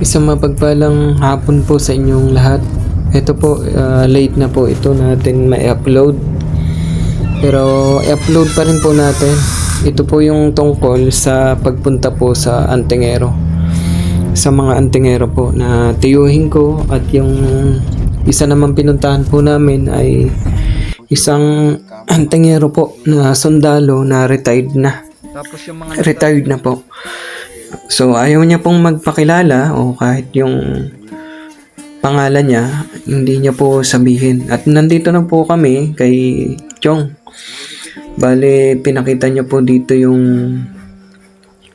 Isang mapagpalang hapon po sa inyong lahat. Ito po, late na po ito natin ma-upload. Pero i-upload pa rin po natin. Ito po yung tungkol sa pagpunta po sa Antingero. Sa mga Antingero po na tiyuhin ko, at yung isa naman pinuntahan po namin ay isang Antingero po na sundalo na retired na. Tapos yung mga Retired na po. So ayaw niya pong magpakilala o kahit yung pangalan niya, hindi niya po sabihin. At nandito na po kami kay Chong. Bale, pinakita niya po dito yung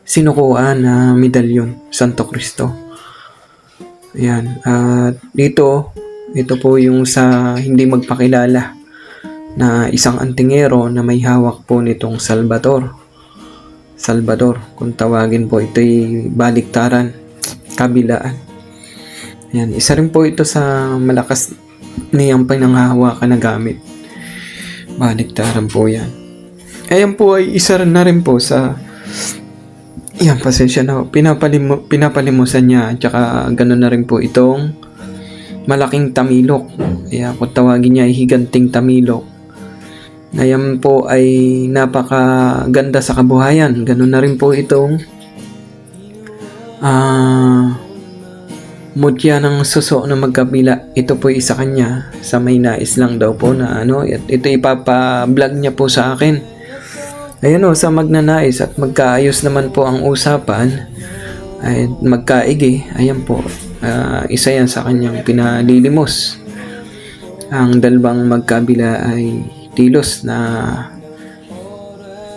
sinukuan na medalyon, Santo Cristo. Ayan. At dito, ito po yung sa hindi magpakilala na isang Antingero na may hawak po nitong Salvador, kung tawagin po, ito'y baliktaran, kabilaan. Ayan, isa rin po ito sa malakas niyang pinanghahawakan na gamit. Baliktaran po yan. Ayan po ay isa na rin po sa, yan, pasensya na, pinapalimusan niya, tsaka gano'n na rin po itong malaking tamilok. Ayan, kung tawagin niya ay higanting tamilok. Ayan po ay napakaganda sa kabuhayan. Ganun na rin po itong mutya ng suso na magkabila. Ito po isa kanya sa may nais lang daw po na ano. Ito ipapa-vlog niya po sa akin. Ayan o, sa magnanais at magkaayos naman po ang usapan ay magkaigi. Ayan po, isa yan sa kanyang pinalilimos. Ang dalawang magkabila ay tilos na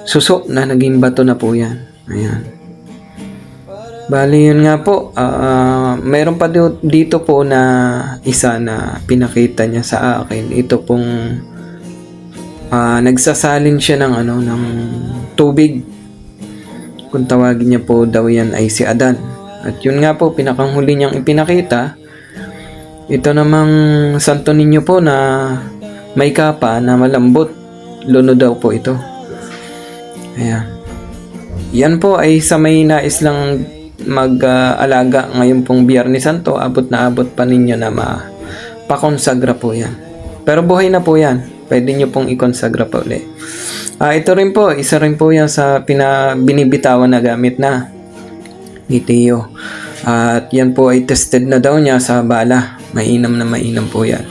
suso na naging bato na po yan. Ayan. Bali yun nga po, mayroon pa dito po na isa na pinakita niya sa akin. Ito pong nagsasalin siya ng ng tubig. Kung tawagin niya po daw yan ay si Adan. At yun nga po, pinakanghuli niyang ipinakita. Ito namang Santo Niño po na may kapa na malambot. Luno daw po ito. Ayan. Yan po ay sa may nais lang mag-alaga ngayon pong Biyernes Santo. Abot na abot pa ninyo na pakonsagra po yan. Pero buhay na po yan. Pwede nyo pong ikonsagra pa ulit. Ito rin po, isa rin po yan sa binibitawan na gamit na ni Tio. At yan po ay tested na daw niya sa bala. Mainam na mainam po yan.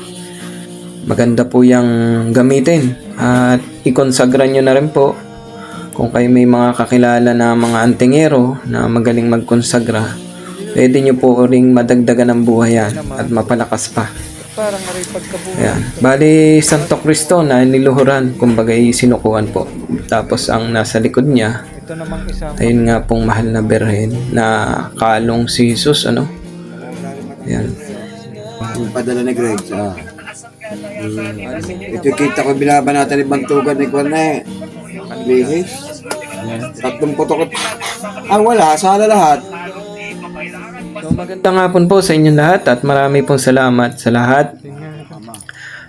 Maganda po yung gamitin at ikonsagra nyo na rin po kung kayo may mga kakilala na mga Antingero na magaling magkonsagra. Pwede nyo po ring madagdagan ng buhay yan at mapalakas pa. parang aray pagkabuhay. Ayan. Bali, Santo Cristo na niluhuran, kumbaga sinukuan po. Tapos ang nasa likod niya, Ito namang isa. ayun nga pong mahal na berhen na kalong si Jesus, ano? Ayan. Yung padala ni Greg. Ito kita ko binabanatan ni Bantugan ni Kwan na Bihis. Tatlong putok. Ang wala, sana lahat. So magandang hapon po sa inyong lahat at marami pong salamat sa lahat.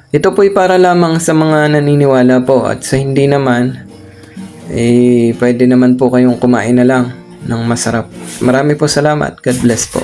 Ito po'y para lamang sa mga naniniwala po at sa hindi naman, pwede naman po kayong kumain na lang ng masarap. Marami po salamat. God bless po.